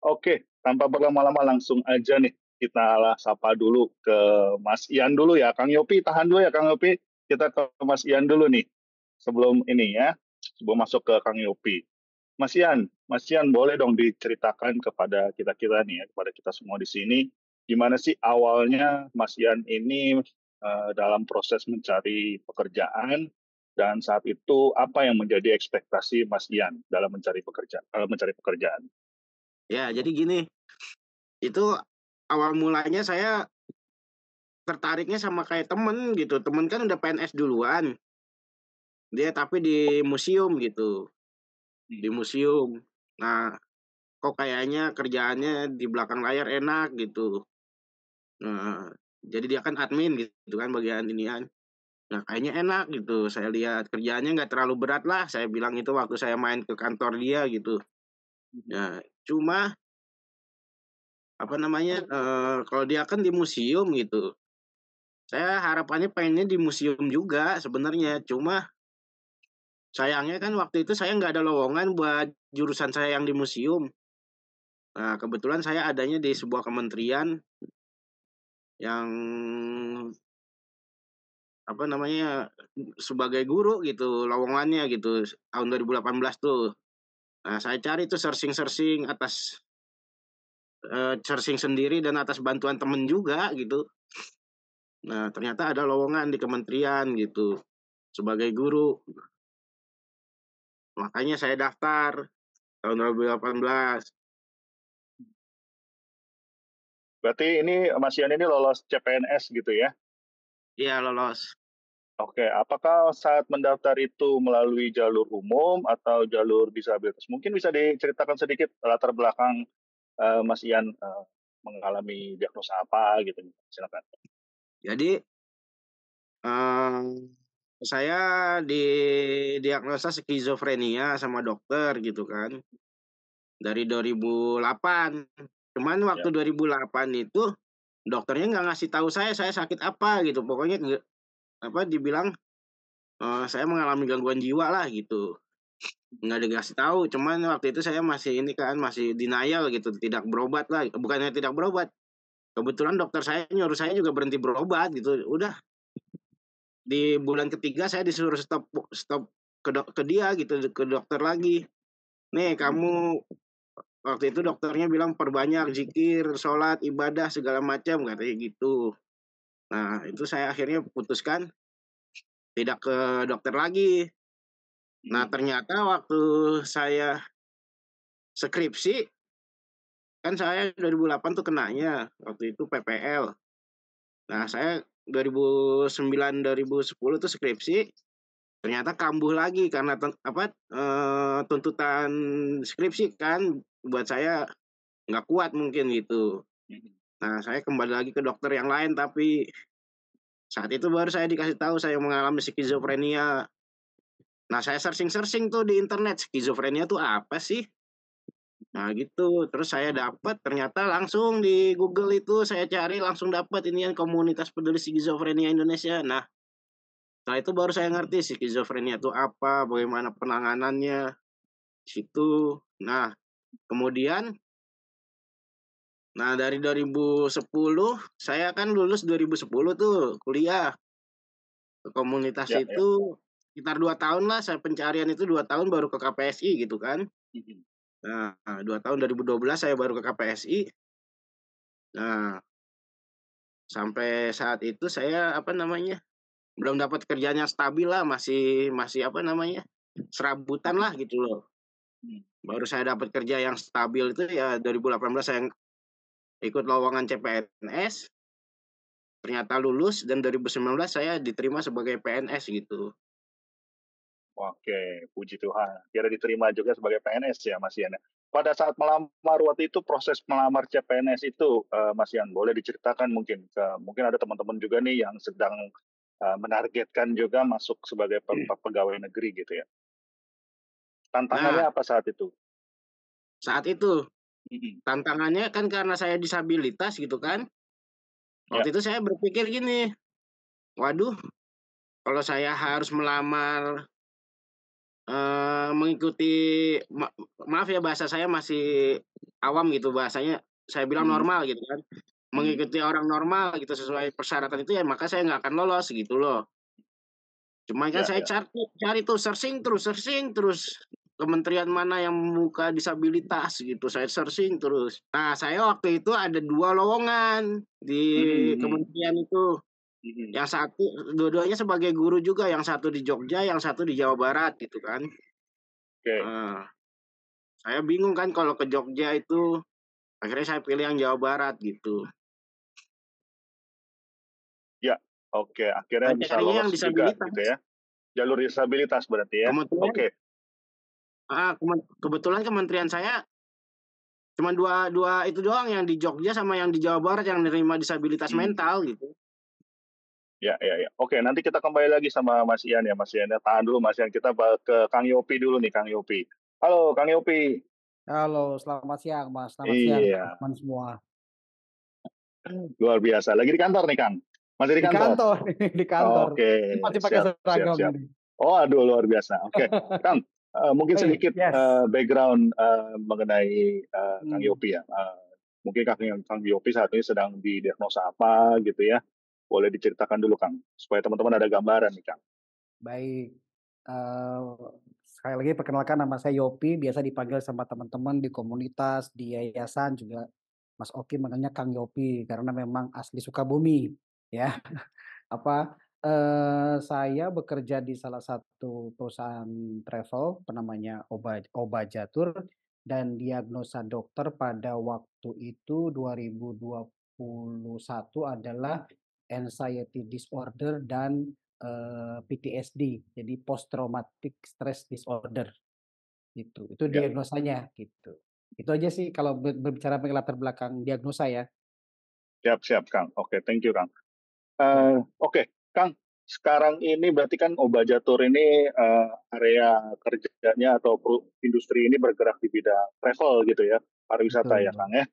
Oke, tanpa berlama-lama langsung aja nih kita sapa dulu ke Mas Ian dulu ya. Kang Yopi tahan dulu ya Kang Yopi. Kita ke Mas Ian dulu nih. Sebelum ini ya, sebelum masuk ke Kang Yopi. Mas Ian boleh dong diceritakan kepada kita-kita nih ya, kepada kita semua di sini, gimana sih awalnya Mas Ian ini dalam proses mencari pekerjaan dan saat itu apa yang menjadi ekspektasi Mas Ian dalam mencari pekerjaan? Ya, jadi gini, itu awal mulanya saya tertariknya sama kayak temen gitu. Temen kan udah PNS duluan, dia tapi di museum gitu, di museum. Nah, kok kayaknya kerjaannya di belakang layar enak gitu. Nah, jadi dia kan admin gitu kan bagian inian. Nah, kayaknya enak gitu. Saya lihat kerjaannya nggak terlalu berat lah. Saya bilang itu waktu saya main ke kantor dia gitu. Nah, cuma apa namanya? Kalau dia kan di museum gitu. Saya harapannya pengennya di museum juga sebenarnya, cuma sayangnya kan waktu itu saya nggak ada lowongan buat jurusan saya yang di museum. Nah, kebetulan saya adanya di sebuah kementerian yang apa namanya, sebagai guru gitu lowongannya gitu, tahun 2018 tuh. Nah, saya cari tuh searching-searching searching sendiri dan atas bantuan temen juga gitu. Nah, ternyata ada lowongan di kementerian gitu, sebagai guru. Makanya saya daftar tahun 2018. Berarti ini Mas Ian ini lolos CPNS gitu ya? Iya lolos. Oke, apakah saat mendaftar itu melalui jalur umum atau jalur disabilitas? Mungkin bisa diceritakan sedikit latar belakang Mas Ian mengalami diagnosa apa gitu. Silakan. Jadi, eee, saya didiagnosa skizofrenia sama dokter gitu kan, dari 2008. Cuman Ya. waktu 2008 itu dokternya nggak ngasih tahu saya sakit apa gitu, pokoknya dibilang, saya mengalami gangguan jiwa lah gitu. Nggak dikasih tahu, cuman waktu itu saya masih ini kan, masih denial gitu, tidak berobat lah, bukannya tidak berobat, kebetulan dokter saya nyuruh saya juga berhenti berobat gitu, udah. Di bulan ketiga saya disuruh stop stop ke dia gitu, ke dokter lagi. "Nih kamu," waktu itu dokternya bilang, "perbanyak zikir, sholat, ibadah, segala macam," katanya gitu. Nah, itu saya akhirnya putuskan tidak ke dokter lagi. Nah, ternyata waktu saya skripsi, kan saya 2008 tuh kenanya, waktu itu PPL. Nah, saya 2009, 2010 tuh skripsi, ternyata kambuh lagi karena tuntutan skripsi kan buat saya nggak kuat mungkin gitu. Nah, saya kembali lagi ke dokter yang lain, tapi saat itu baru saya dikasih tahu saya mengalami skizofrenia. Nah, saya searching-searching tuh di internet, skizofrenia tuh apa sih? Nah, gitu. Terus saya dapat ternyata langsung di Google itu saya cari langsung dapat ini yang komunitas peduli skizofrenia Indonesia. Nah, setelah itu baru saya ngerti skizofrenia itu apa, bagaimana penanganannya, situ. Nah, kemudian dari 2010 saya kan lulus 2010 tuh kuliah. Ke komunitas Ya, ya. itu sekitar 2 tahun lah saya pencarian itu 2 tahun baru ke KPSI gitu kan. Nah, 2 tahun 2012 saya baru ke KPSI. Nah, sampai saat itu saya belum dapat kerjaan yang stabil lah, masih masih serabutan lah gitu loh. Baru saya dapat kerja yang stabil itu ya 2018 saya ikut lowongan CPNS, ternyata lulus dan 2019 saya diterima sebagai PNS gitu. Oke, puji Tuhan. Kira diterima juga sebagai PNS ya Mas Ian. Pada saat melamar waktu itu proses melamar CPNS itu Mas Ian boleh diceritakan mungkin ada teman-teman juga nih yang sedang menargetkan juga masuk sebagai pegawai negeri gitu ya. Tantangannya Nah, apa saat itu? saat itu Mhm. tantangannya kan karena saya disabilitas gitu kan, Ya. waktu itu saya berpikir gini, "Waduh, kalau saya harus melamar mengikuti maaf ya bahasa saya masih awam gitu bahasanya, saya bilang Mhm, normal gitu kan, mhm. mengikuti orang normal gitu sesuai persyaratan itu ya maka saya nggak akan lolos gitu loh. Cuma kan Ya, saya ya. cari cari tuh searching terus, kementerian mana yang membuka disabilitas gitu, saya searching terus. Nah, saya waktu itu ada 2 lowongan di Mhm, mhm, kementerian itu, mhm. yang satu dua-duanya sebagai guru juga, yang satu di Jogja, yang satu di Jawa Barat gitu kan. Oke. Heeh, saya bingung kan kalau ke Jogja itu, akhirnya saya pilih yang Jawa Barat gitu. Ya, oke, akhirnya Saya bisa carinya yang lolos juga gitu disabilitas. ya. Jalur disabilitas berarti ya? Kebetulan Oke. kebetulan kementerian saya cuma dua dua itu doang, yang di Jogja sama yang di Jawa Barat yang nerima disabilitas Mmm, mental gitu. ya, ya, ya. Oke, nanti kita kembali lagi sama Mas Ian ya, Mas Ian ya. Tahan dulu Mas Ian, kita ke Kang Yopi dulu nih, Kang Yopi. Halo Kang Yopi. Halo, selamat siang Mas, selamat siang Iya, teman-teman semua. luar biasa. Lagi di kantor nih Kang? Masih di Di kantor? kantor di kantor. Oke, Ini masih pakai siap, siap, seragam siap. ini. Oh, aduh luar biasa. Oke, Kang, mungkin sedikit Yes. background mengenai Kang Hmm, Yopi ya. Mungkin Kang Yopi saat ini sedang didiagnosa apa gitu ya? Boleh diceritakan dulu Kang, supaya teman-teman ada gambaran nih Kang. baik. Sekali lagi perkenalkan nama saya Yopi, biasa dipanggil sama teman-teman di komunitas, di yayasan juga Mas Oki manggilnya Kang Yopi karena memang asli Sukabumi ya. Saya bekerja di salah satu perusahaan travel namanya Obajatur dan diagnosa dokter pada waktu itu 2021 adalah anxiety disorder dan, PTSD, jadi post traumatic stress disorder gitu. Itu Ya, diagnosanya gitu. Itu aja sih kalau berbicara mengenai latar belakang diagnosa ya. siap, siap Kang. Oke, thank you Kang. Ya, Oke, Kang, sekarang ini berarti kan Obajatur ini area kerjanya atau industri ini bergerak di bidang travel gitu ya, pariwisata ya betul Kang ya.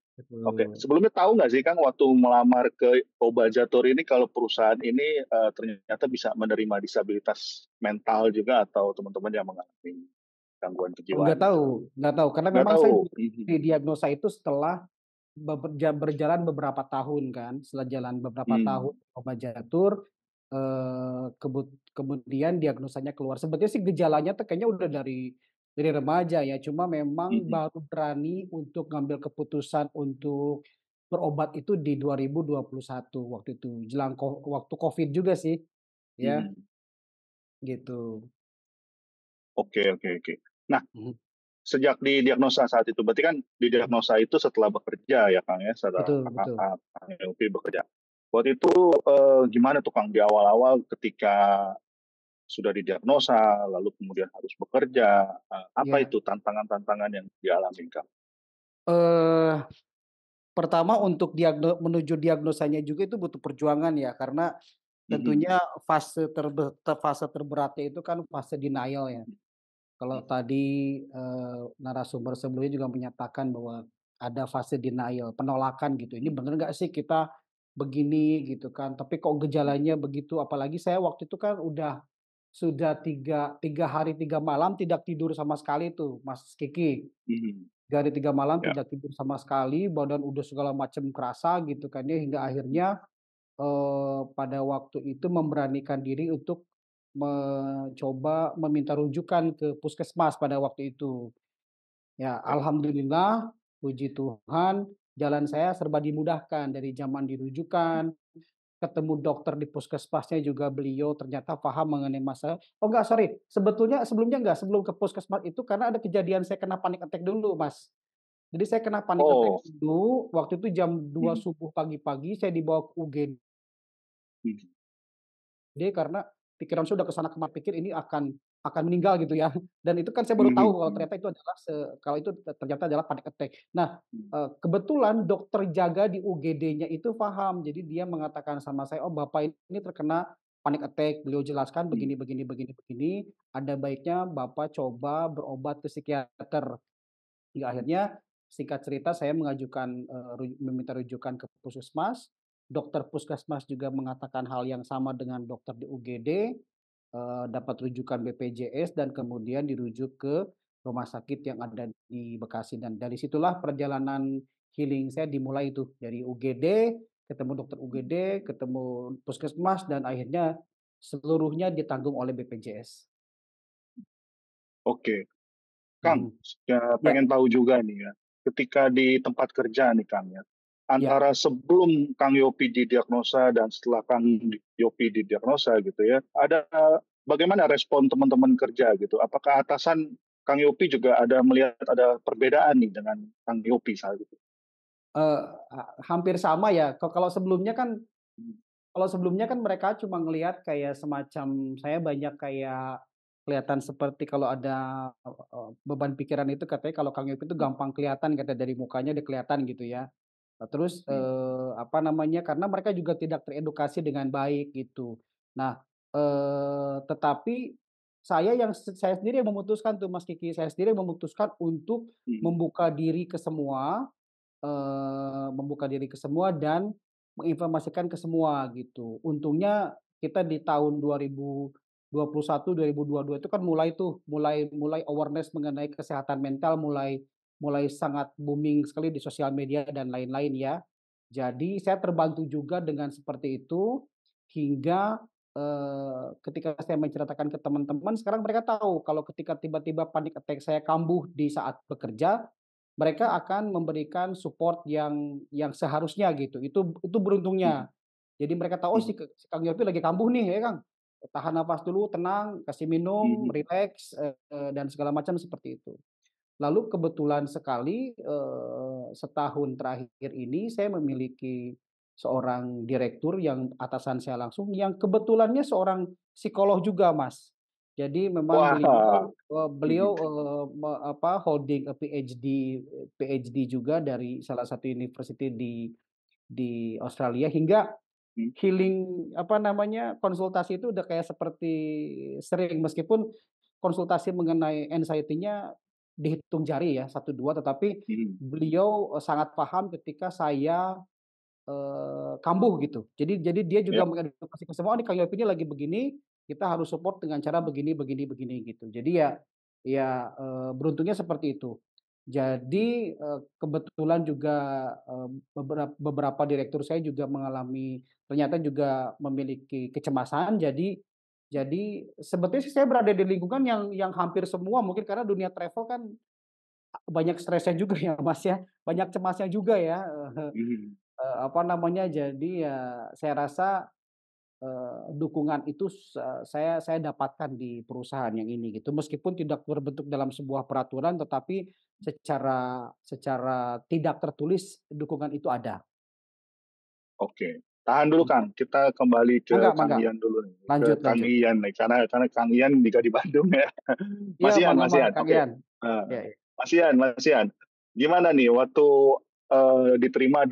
Oke, betul. sebelumnya tahu nggak sih Kang waktu melamar ke Obajatur ini kalau perusahaan ini ternyata bisa menerima disabilitas mental juga atau teman-teman yang mengalami gangguan Oh, kejiwaan gitu? nggak tahu karena Nggak memang saya tahu. Mhm. didiagnosa itu setelah berjalan beberapa tahun kan, setelah jalan beberapa tahun Hmm. obat jatuh, kemudian diagnosanya keluar. Sebetulnya sih gejalanya tuh kayaknya udah dari remaja ya, cuma memang Mhm. baru berani untuk ngambil keputusan untuk berobat itu di 2021 waktu itu, jelang waktu Covid juga sih, ya, Mhm. gitu. Oke, oke, oke. Nah, Mhm, sejak didiagnosa saat itu, berarti kan mhm. didiagnosa itu setelah bekerja ya Kang ya, setelah Betul Kakak betul. Kang Yopi bekerja. Waktu itu gimana tuh Kang di awal-awal ketika sudah didiagnosa, lalu kemudian harus bekerja, apa Ya, itu tantangan-tantangan yang dialami Kang? eee pertama untuk menuju diagnosanya juga itu butuh perjuangan ya, karena Mhm, tentunya fase terberatnya itu kan fase denial ya. Kalau mhm, tadi, narasumber sebelumnya juga menyatakan bahwa ada fase denial, penolakan gitu, "Ini mhm, bener nggak sih kita begini?" Gitu kan, "Tapi kok mhm, gejalanya begitu?" Apalagi saya waktu itu kan sudah tiga tiga hari 3 malam tidak tidur sama sekali tuh, Mas Kiki. mhm, 3 hari 3 malam ya, tidak tidur sama sekali, badan udah segala macam kerasa gitu kan ya, hingga mhm, akhirnya, pada waktu itu memberanikan diri untuk mencoba meminta rujukan ke puskesmas pada waktu itu. Ya, oke, alhamdulillah, puji Tuhan, jalan saya serba dimudahkan dari zaman dirujukan, ketemu dokter di puskesmasnya juga beliau ternyata paham mengenai masalah oh enggak sorry, sebetulnya sebelumnya enggak, sebelum ke puskesmas itu karena ada kejadian saya kena panic attack dulu, Mas. Jadi saya kena panic attack oh, dulu, waktu itu jam 2 mhm, subuh pagi-pagi saya dibawa ke UGD mhm, karena pikiran saya udah ke sana kemari, pikir ini akan meninggal gitu ya. Dan itu kan saya baru tahu mhm, kalau mhm, ternyata itu adalah kalau itu ternyata adalah panic attack. Nah, mhm, kebetulan dokter jaga di UGD-nya itu paham, jadi dia mengatakan sama saya, "Oh Bapak ini terkena panic attack." Beliau jelaskan mhm, begini begini begini begini, "Ada baiknya Bapak coba berobat ke psikiater." Hingga akhirnya singkat cerita saya mengajukan, meminta rujukan ke puskesmas, dokter puskesmas juga mengatakan hal yang sama dengan dokter di UGD, dapat rujukan BPJS dan kemudian dirujuk ke rumah sakit yang ada di Bekasi dan dari situlah perjalanan healing saya dimulai itu dari UGD, ketemu dokter UGD, ketemu puskesmas dan akhirnya seluruhnya ditanggung oleh BPJS. Oke, Kang, Mhm. ya Ya, pengen tahu juga nih ya, ketika di tempat kerja nih Kang ya, ya. antara sebelum Kang Yopi didiagnosa dan setelah Kang Yopi didiagnosa gitu ya, ada bagaimana respon teman-teman kerja gitu? Apakah atasan Kang Yopi juga ada melihat ada perbedaan nih dengan Kang Yopi saat itu? Eee, hampir sama ya, kalau sebelumnya kan mereka cuma ngelihat kayak semacam saya banyak kayak kelihatan seperti kalau ada, beban pikiran itu katanya kalau Kang Yopi itu gampang kelihatan kata dari mukanya udah kelihatan gitu ya. Terus, Hmm. apa namanya, karena mereka juga tidak teredukasi dengan baik gitu. Nah, tetapi saya sendiri yang memutuskan tuh Mas Kiki, saya sendiri yang memutuskan untuk Hmm. membuka diri ke semua. Membuka diri ke semua dan menginformasikan ke semua gitu. Untungnya kita di tahun 2021, 2022 itu kan mulai tuh, mulai mulai awareness mengenai kesehatan mental mulai mulai sangat booming sekali di sosial media dan lain-lain ya. Jadi saya terbantu juga dengan seperti itu hingga, ketika saya menceritakan ke teman-teman sekarang mereka tahu kalau ketika tiba-tiba panic attack saya kambuh di saat bekerja, mereka akan memberikan support yang seharusnya gitu, itu Hmm. beruntungnya. Jadi mereka tahu, "Oh Hmm. si Kang Yopi lagi kambuh nih ya Kang, tahan nafas dulu, tenang, kasih minum, Hmm. rileks," dan segala macam seperti itu. Lalu kebetulan sekali, setahun terakhir ini saya memiliki seorang direktur yang atasan saya langsung, yang kebetulannya seorang psikolog juga, Mas. Jadi memang Wah. beliau, Hmm. holding a PhD juga dari salah satu university di Australia hingga Hmm. healing, apa namanya, konsultasi itu udah kayak seperti sering meskipun konsultasi mengenai anxiety-nya dihitung jari ya, satu 2 tetapi Hmm. beliau, sangat paham ketika saya, kambuh gitu. Jadi dia juga Ya. mengedukasi ke semua, "Oh, nih Kang Yopi ini lagi begini, kita harus support dengan cara begini begini begini," gitu. Jadi beruntungnya seperti itu. Jadi, kebetulan juga, beberapa direktur saya juga mengalami ternyata juga memiliki kecemasan, jadi sebetulnya sih saya berada di lingkungan yang hampir semua mungkin karena dunia travel kan banyak stresnya juga ya, Mas, ya, banyak cemasnya juga ya, Hmm. apa namanya, jadi ya saya rasa, dukungan itu saya dapatkan di perusahaan yang ini gitu, meskipun tidak berbentuk dalam sebuah peraturan, tetapi secara secara tidak tertulis dukungan itu ada. Oke, tahan dulu Mhm. Kang, kita kembali ke Mangga Kang mangga, Ian dulu nih, ke lanjut Kang lanjut. Ian nih, karena Kang Ian juga di Bandung ya. Iya, mangga Mas mangga Ian, Kang oke. Ian. Iya iya. Mas Ian, gimana nih waktu diterima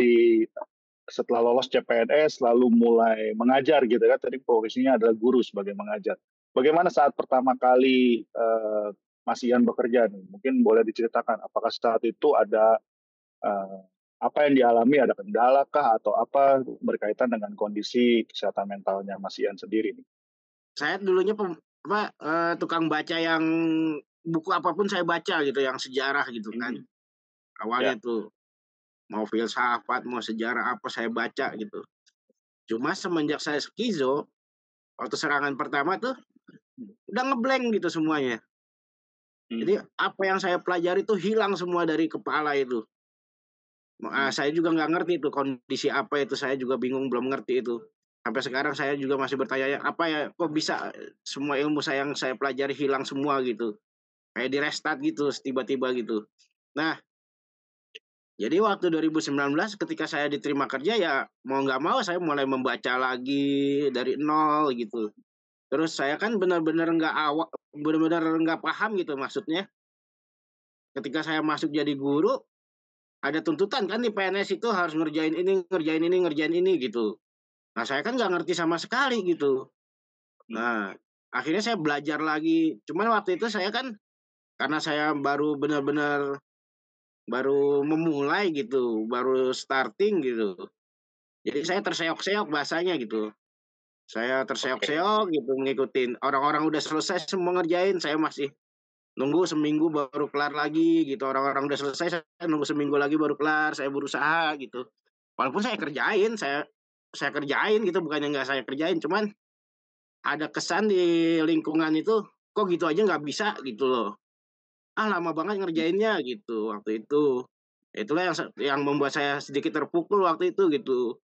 setelah lolos CPNS lalu mulai mengajar gitu kan, tadi profesinya adalah guru sebagai mengajar. Bagaimana saat pertama kali Mas Ian bekerja nih? Mungkin boleh diceritakan, apakah saat itu ada Eee, apa yang dialami, ada kendala kah atau apa berkaitan dengan kondisi kesehatan mentalnya Mas Ian sendiri nih? Saya dulunya tukang baca yang buku apapun saya baca gitu, yang sejarah gitu kan. Mhm. Ya. Awalnya tuh, mau filsafat, mau sejarah apa saya baca gitu. Cuma semenjak saya skizo, waktu serangan pertama tuh udah ngeblank gitu semuanya. Jadi Mmm. apa yang saya pelajari tuh hilang semua dari kepala itu. Mhm. Saya juga nggak ngerti itu kondisi apa itu, saya juga bingung, belum ngerti itu. Sampai sekarang saya juga masih bertanya, ya apa ya, kok bisa semua ilmu saya yang saya pelajari hilang semua gitu. Kayak di-restart gitu tiba-tiba gitu. Nah, jadi waktu 2019 ketika saya diterima kerja ya mau nggak mau saya mulai membaca lagi dari nol gitu. Terus saya kan benar-benar nggak paham gitu maksudnya. Ketika saya masuk jadi guru, ada tuntutan kan di PNS itu harus ngerjain ini, ngerjain ini, ngerjain ini gitu. Nah, saya kan nggak ngerti sama sekali gitu. Mhm. Nah, akhirnya saya belajar lagi. Cuman waktu itu saya kan karena saya baru memulai gitu, baru starting gitu. Jadi saya terseok-seok bahasanya gitu. Saya Oke. terseok-seok gitu ngikutin. Orang-orang udah selesai semua ngerjain, saya masih nunggu seminggu baru kelar lagi gitu. Orang-orang udah selesai, saya nunggu seminggu lagi baru kelar. Saya berusaha gitu. Walaupun saya kerjain gitu, bukannya nggak saya kerjain, cuman ada kesan di lingkungan itu, kok gitu aja nggak bisa gitu loh. Ah, lama banget ngerjainnya gitu waktu itu. Itulah yang membuat saya sedikit terpukul waktu itu gitu.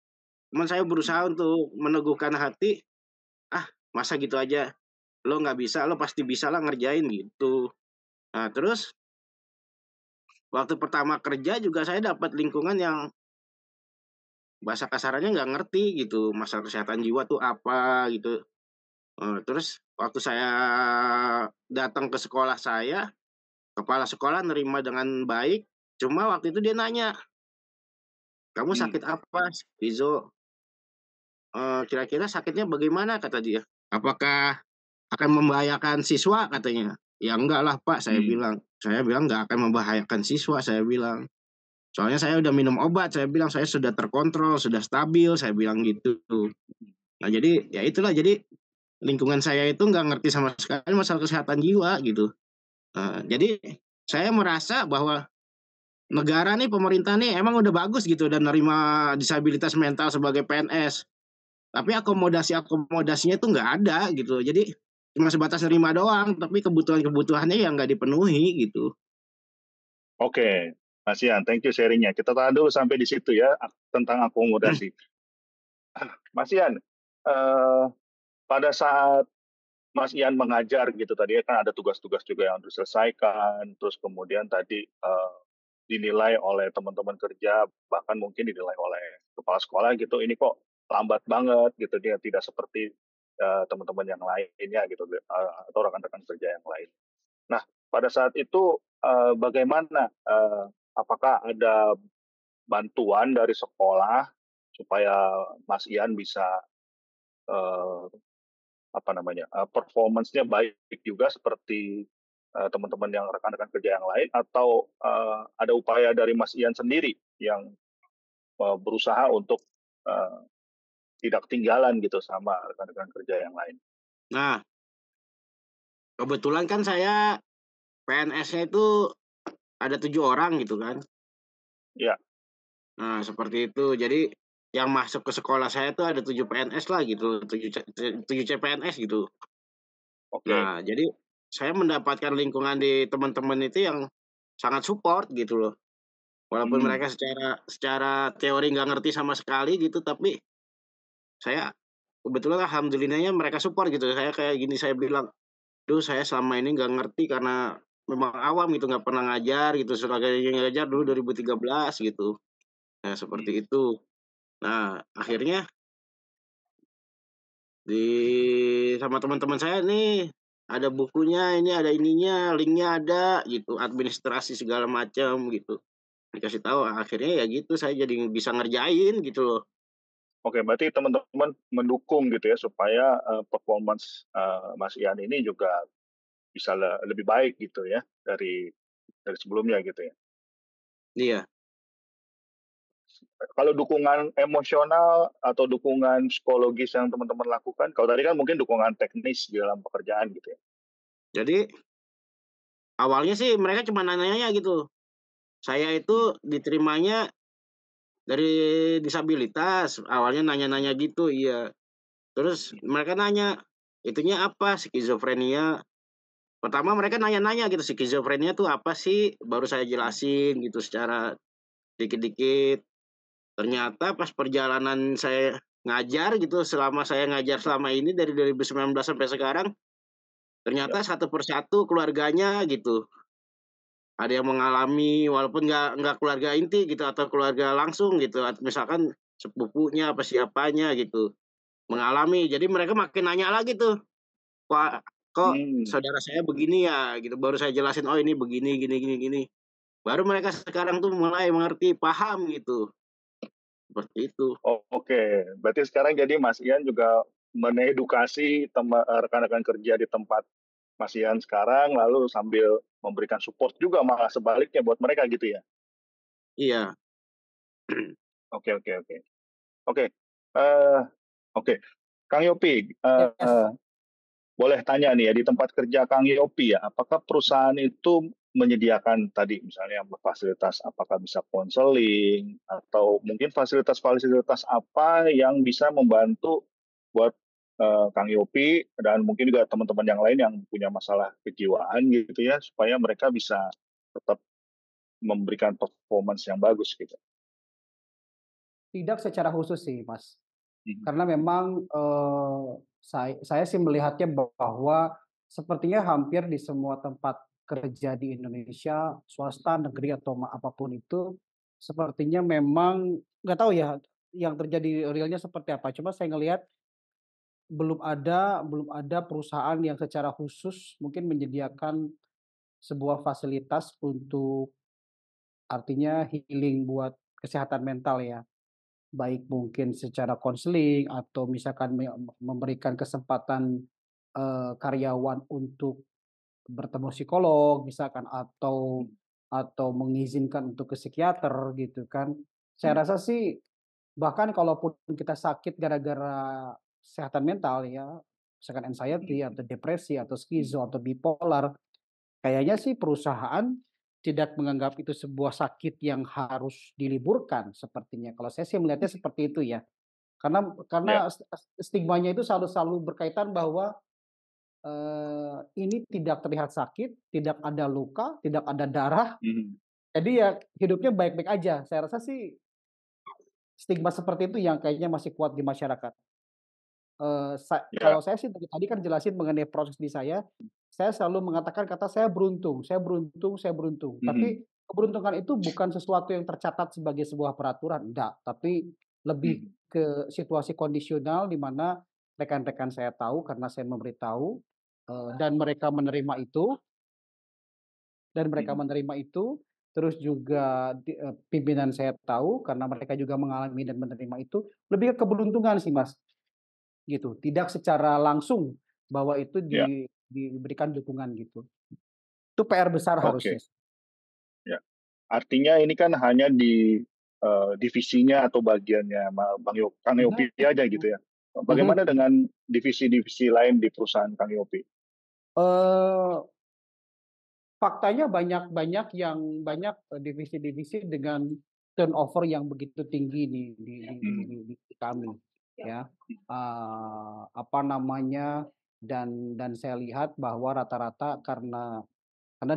Cuman saya berusaha untuk meneguhkan hati, "Ah, masa gitu aja? Lo nggak bisa, lo pasti bisa lah ngerjain," gitu. Nah, terus waktu pertama kerja juga saya dapat lingkungan yang bahasa kasarannya nggak ngerti gitu, masalah kesehatan jiwa tuh apa gitu. Terus waktu saya datang ke sekolah saya, kepala sekolah nerima dengan baik, cuma waktu itu dia nanya, "Kamu Hmm. sakit apa, Rizzo? Kira-kira sakitnya bagaimana?" kata dia. "Apakah akan membahayakan siswa?" katanya. "Ya enggak lah Pak," saya Hmm. bilang. Saya bilang, "Nggak akan membahayakan siswa," saya bilang. "Soalnya saya udah minum obat," saya bilang, "saya sudah terkontrol, sudah stabil," saya bilang gitu. Nah jadi, ya itulah, jadi lingkungan saya itu nggak ngerti sama sekali masalah kesehatan jiwa gitu. Jadi saya merasa bahwa negara nih, pemerintah nih emang udah bagus gitu dan nerima disabilitas mental sebagai PNS. Tapi akomodasinya itu nggak ada gitu. Jadi cuma sebatas nerima doang, tapi kebutuhan-kebutuhannya yang nggak dipenuhi gitu. Oke, Mas Ian, thank you sharing-nya. Kita tahan dulu sampai di situ ya, tentang akomodasi. Mas Ian, eh, pada saat Mas Ian mengajar gitu tadi ya, kan ada tugas-tugas juga yang harus diselesaikan, terus kemudian tadi dinilai oleh teman-teman kerja, bahkan mungkin dinilai oleh kepala sekolah gitu, ini kok lambat banget gitu, dia tidak seperti teman-teman yang lainnya gitu, atau rekan-rekan kerja yang lain. Nah, pada saat itu bagaimana? Apakah ada bantuan dari sekolah supaya Mas Ian bisa eh, apa namanya performance-nya baik juga seperti teman-teman yang rekan-rekan kerja yang lain, atau ada upaya dari Mas Ian sendiri yang berusaha untuk eh, tidak ketinggalan gitu sama rekan-rekan kerja yang lain? Nah, kebetulan kan saya PNS-nya itu ada 7 orang gitu kan. Ya, Nah, seperti itu. Jadi yang masuk ke sekolah saya tuh ada 7 PNS lah gitu, 7 CPNS gitu. oke. Nah, jadi saya mendapatkan lingkungan di teman-teman itu yang sangat support gitu loh. Walaupun Hmm, mereka secara secara teori nggak ngerti sama sekali gitu, tapi saya kebetulan alhamdulillahnya mereka support gitu. Saya kayak gini, saya bilang, "Duh, saya selama ini nggak ngerti karena memang awam gitu, nggak pernah ngajar gitu, sebagai ngajar dulu 2013 gitu." Nah, hmm. seperti itu. Nah, akhirnya di sama teman-teman saya nih, ada bukunya, ini ada ininya, linknya ada gitu, administrasi segala macam gitu. Dikasih tahu, akhirnya ya gitu saya jadi bisa ngerjain gitu loh. Oke, berarti teman-teman mendukung gitu ya supaya performance Mas Ian ini juga bisa lebih baik gitu ya dari sebelumnya gitu ya. Iya. Kalau dukungan emosional atau dukungan psikologis yang teman-teman lakukan, kalau tadi kan mungkin dukungan teknis di dalam pekerjaan gitu ya. Jadi awalnya sih mereka cuma nanya-nanya gitu. Saya Hmm. itu diterimanya dari disabilitas, awalnya nanya-nanya gitu, iya. Terus mereka nanya, "Itunya apa? Skizofrenia?" Pertama mereka nanya-nanya gitu, skizofrenia tuh apa sih? Baru saya jelasin gitu secara dikit-dikit. Ternyata pas perjalanan saya ngajar gitu, selama saya ngajar selama ini dari 2019 sampai sekarang, Ya. ternyata satu persatu keluarganya gitu, ada yang mengalami walaupun nggak keluarga inti gitu atau keluarga langsung gitu, misalkan sepupunya apa siapanya gitu, mengalami. Jadi mereka makin nanya lagi tuh, "Kok kok Hmm. saudara saya begini ya?" gitu. Baru saya jelasin, "Oh ini begini, gini gini gini." Baru mereka sekarang tuh mulai mengerti, paham gitu, seperti itu. Oh, oke. Berarti sekarang jadi Mas Ian juga mengedukasi rekan-rekan kerja di tempat Mas Ian sekarang, lalu sambil memberikan support juga malah sebaliknya buat mereka gitu ya. Iya. Oke, oke, oke. Oke. eh, oke. Kang Yopi, Yes. boleh tanya nih ya, di tempat kerja Kang Yopi ya, apakah perusahaan itu menyediakan tadi misalnya fasilitas, apakah bisa konseling atau mungkin fasilitas-fasilitas apa yang bisa membantu buat Kang Yopi dan mungkin juga teman-teman yang lain yang punya masalah kejiwaan gitu ya, supaya mereka bisa tetap memberikan performance yang bagus gitu. Tidak secara khusus sih, Mas. Mhm. Karena memang, saya sih melihatnya bahwa sepertinya hampir di semua tempat kerja di Indonesia, swasta, negeri, atau apapun itu, sepertinya memang nggak tahu ya, yang terjadi realnya seperti apa. Cuma saya ngelihat belum ada perusahaan yang secara khusus mungkin menyediakan sebuah fasilitas untuk artinya healing buat kesehatan mental ya. Baik mungkin secara konseling atau misalkan memberikan kesempatan, karyawan untuk bertemu psikolog misalkan atau Mhm. mengizinkan untuk ke psikiater gitu kan. Mhm. Saya rasa sih bahkan kalaupun kita sakit gara-gara kesehatan mental ya, misalkan anxiety atau depresi atau skizo atau bipolar, kayaknya sih perusahaan tidak menganggap itu sebuah sakit yang harus diliburkan sepertinya. Kalau saya sih melihatnya seperti itu ya. Ya. Karena stigmanya itu selalu berkaitan bahwa, ini tidak terlihat sakit, tidak ada luka, tidak ada darah, Mhm. jadi ya hidupnya baik-baik aja. Saya rasa sih stigma seperti itu yang kayaknya masih kuat di masyarakat. Ya. Kalau saya sih dari tadi kan jelasin mengenai proses di saya selalu mengatakan kata saya beruntung saya beruntung saya beruntung. Mhm. Tapi keberuntungan itu bukan sesuatu yang tercatat sebagai sebuah peraturan, enggak. Tapi lebih Mhm. ke situasi kondisional di mana rekan-rekan saya tahu karena saya memberitahu, dan mereka menerima itu Mhm. terus juga pimpinan saya tahu karena mereka juga mengalami dan menerima itu, lebih ke keberuntungan sih, Mas. Gitu, tidak secara langsung bahwa itu Ya. diberikan dukungan gitu. Itu PR besar harusnya. Oke. Ya. Artinya ini kan hanya di divisinya atau bagiannya Kang Mhm, Yopi aja gitu ya. mhm, Bagaimana dengan divisi-divisi lain di perusahaan Kang Yopi? eee, faktanya banyak divisi-divisi dengan turnover yang begitu tinggi Mhm. di kami, ya. Apa namanya, dan saya lihat bahwa rata-rata karena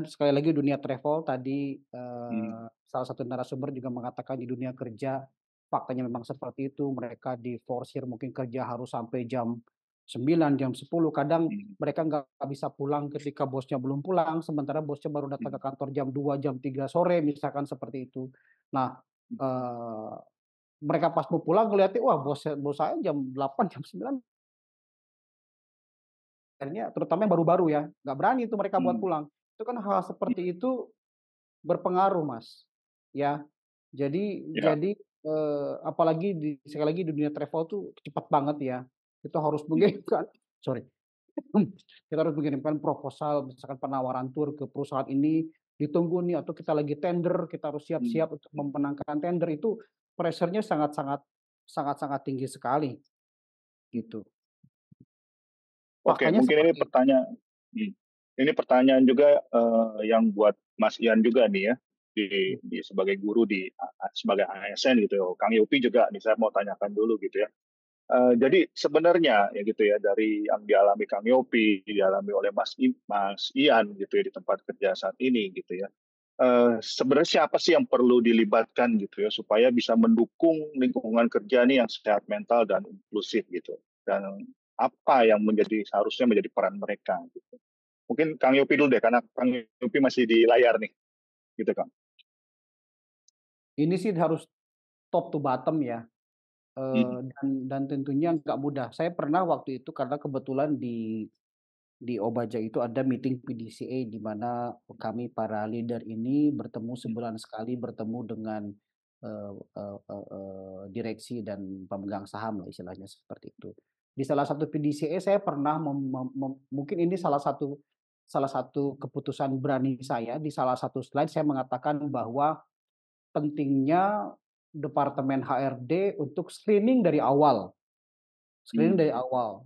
sekali lagi dunia travel tadi, Mhm. salah satu narasumber juga mengatakan di dunia kerja faktanya memang seperti itu, mereka diforsir mungkin kerja harus sampai jam 9, jam 10, kadang Mhm. mereka nggak bisa pulang ketika bosnya belum pulang, sementara bosnya baru datang ke Mhm. kantor jam 2, jam 3 sore misalkan seperti itu. Nah, eee, mereka pas mau pulang ngelihatnya, wah bos saya jam 8, jam 9 akhirnya terutama yang baru-baru ya, nggak berani tuh mereka buat Mhm. pulang. Itu kan hal seperti itu berpengaruh, Mas, ya. Ya. Apalagi sekali lagi di dunia travel tuh cepat banget ya. Kita harus Mhm. mengirimkan sorry, kita harus mengirimkan proposal misalkan penawaran tur ke perusahaan ini, ditunggu nih atau kita lagi tender, kita harus Mhm. siap-siap untuk memenangkan tender itu pressure-nya sangat-sangat tinggi sekali, gitu. Oke, Faktanya mungkin ini seperti itu. pertanyaan mhm, ini pertanyaan juga, yang buat Mas Ian juga nih ya, di sebagai guru sebagai ASN gitu ya, Kang Yopi juga nih saya mau tanyakan dulu gitu ya. Jadi sebenarnya ya gitu ya, dari yang dialami Kang Yopi, dialami oleh Mas Ian gitu ya di tempat kerja saat ini gitu ya. Sebenarnya siapa sih yang perlu dilibatkan gitu ya, supaya bisa mendukung lingkungan kerja nih yang sehat mental dan inklusif gitu? Dan apa yang seharusnya menjadi peran mereka gitu? Mungkin Kang Yopi dulu deh, karena Kang Yopi masih di layar nih, gitu Kang. Ini sih harus top to bottom ya, Mhm. dan tentunya nggak mudah. Saya pernah waktu itu karena kebetulan di Obaja itu ada meeting PDCA di mana kami para leader ini bertemu Mhm. sebulan sekali, bertemu dengan, direksi dan pemegang saham lah istilahnya seperti itu. Di salah satu PDCA saya pernah mungkin ini salah satu keputusan berani saya, di salah satu slide saya mengatakan bahwa pentingnya departemen HRD untuk screening dari awal. screening Hmm. dari awal,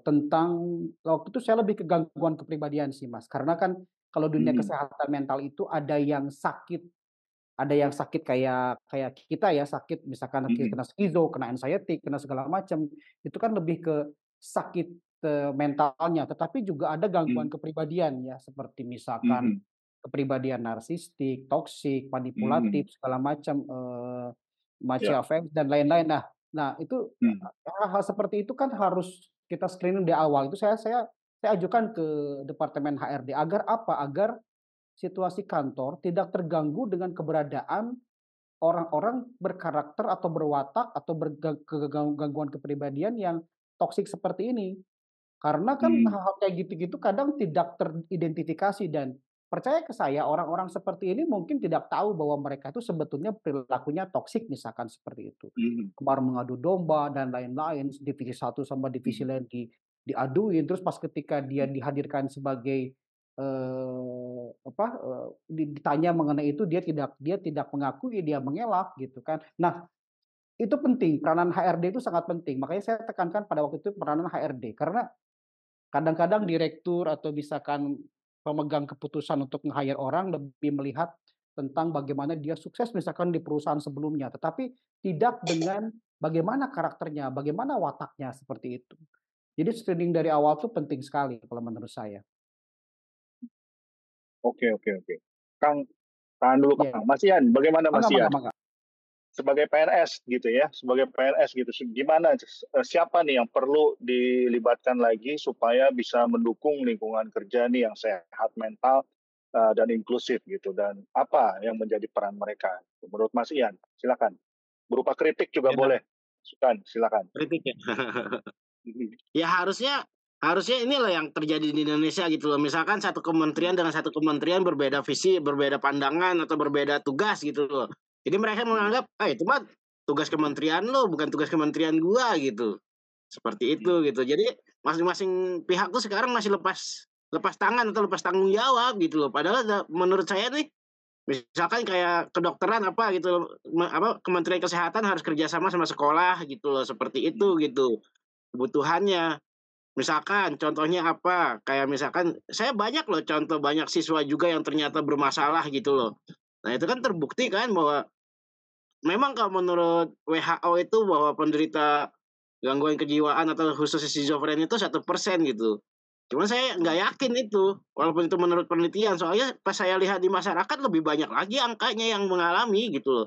tentang waktu itu saya lebih ke gangguan kepribadian sih, Mas. Karena kan kalau dunia Hmm. kesehatan mental itu ada yang sakit kayak kayak kita ya, sakit misalkan Hmm. kena skizo, kena anxiety, kena segala macam, itu kan lebih ke sakit, mentalnya. Tetapi juga ada Hmm. gangguan kepribadian ya, seperti misalkan Hmm. kepribadian narsistik, toksik, Hmm. manipulatif, segala macam, Ya. Machiavelli dan lain-lain. Nah itu, Hmm. hal-hal seperti itu kan harus kita screening di awal. Itu saya ajukan ke departemen HRD agar apa? Agar situasi kantor tidak terganggu dengan keberadaan orang-orang berkarakter atau berwatak atau gangguan kepribadian yang toksik seperti ini. Karena kan Hmm. hal-hal kayak gitu-gitu kadang tidak teridentifikasi dan percaya ke saya orang-orang seperti ini mungkin tidak tahu bahwa mereka itu sebetulnya perilakunya toksik misalkan seperti itu. Hmm. Kemarin mengadu domba dan lain-lain, divisi satu sama divisi Hmm. lain diaduin, terus pas ketika dia dihadirkan sebagai, ditanya mengenai itu dia tidak mengakui, dia mengelak gitu kan. Nah, itu penting, peranan HRD itu sangat penting. Makanya saya tekankan pada waktu itu peranan HRD, karena kadang-kadang direktur atau misalkan pemegang keputusan untuk nge-hire orang lebih melihat tentang bagaimana dia sukses misalkan di perusahaan sebelumnya, tetapi tidak dengan bagaimana karakternya, bagaimana wataknya, seperti itu. Jadi screening dari awal tuh penting sekali kalau menurut saya. Oke, oke, oke. Kang, tahan dulu Iya, Kang. Mas Ian, bagaimana Mas mangga mangga Ian? mangga. Sebagai PNS gitu ya, sebagai PNS gitu, gimana, siapa nih yang perlu dilibatkan lagi supaya bisa mendukung lingkungan kerja nih yang sehat mental, dan inklusif gitu, dan apa yang menjadi peran mereka? Menurut Mas Ian, silakan. Berupa kritik juga Ya, boleh, masukan, silakan. kritik ya. Mhm. Ya harusnya harusnya inilah yang terjadi di Indonesia gitu loh. Misalkan satu kementerian dengan satu kementerian berbeda visi, berbeda pandangan atau berbeda tugas gitu loh. Jadi mereka menganggap, "Ah, itu mah tugas kementerian lo, bukan tugas kementerian gua," gitu. Seperti itu gitu. Jadi masing-masing pihak tuh sekarang masih lepas lepas tangan atau lepas tanggung jawab gitu loh. Padahal menurut saya nih, misalkan kayak kedokteran apa gitu loh, Kementerian Kesehatan harus kerjasama sama sekolah gitu loh, seperti itu gitu kebutuhannya. Misalkan contohnya apa, kayak misalkan saya banyak loh contoh banyak siswa juga yang ternyata bermasalah gitu loh. Nah itu kan terbukti kan bahwa memang kalau menurut WHO itu bahwa penderita gangguan kejiwaan atau khusus skizofrenia itu 1% gitu. Cuman saya nggak yakin itu, walaupun itu menurut penelitian. Soalnya pas saya lihat di masyarakat lebih banyak lagi angkanya yang mengalami gitu loh.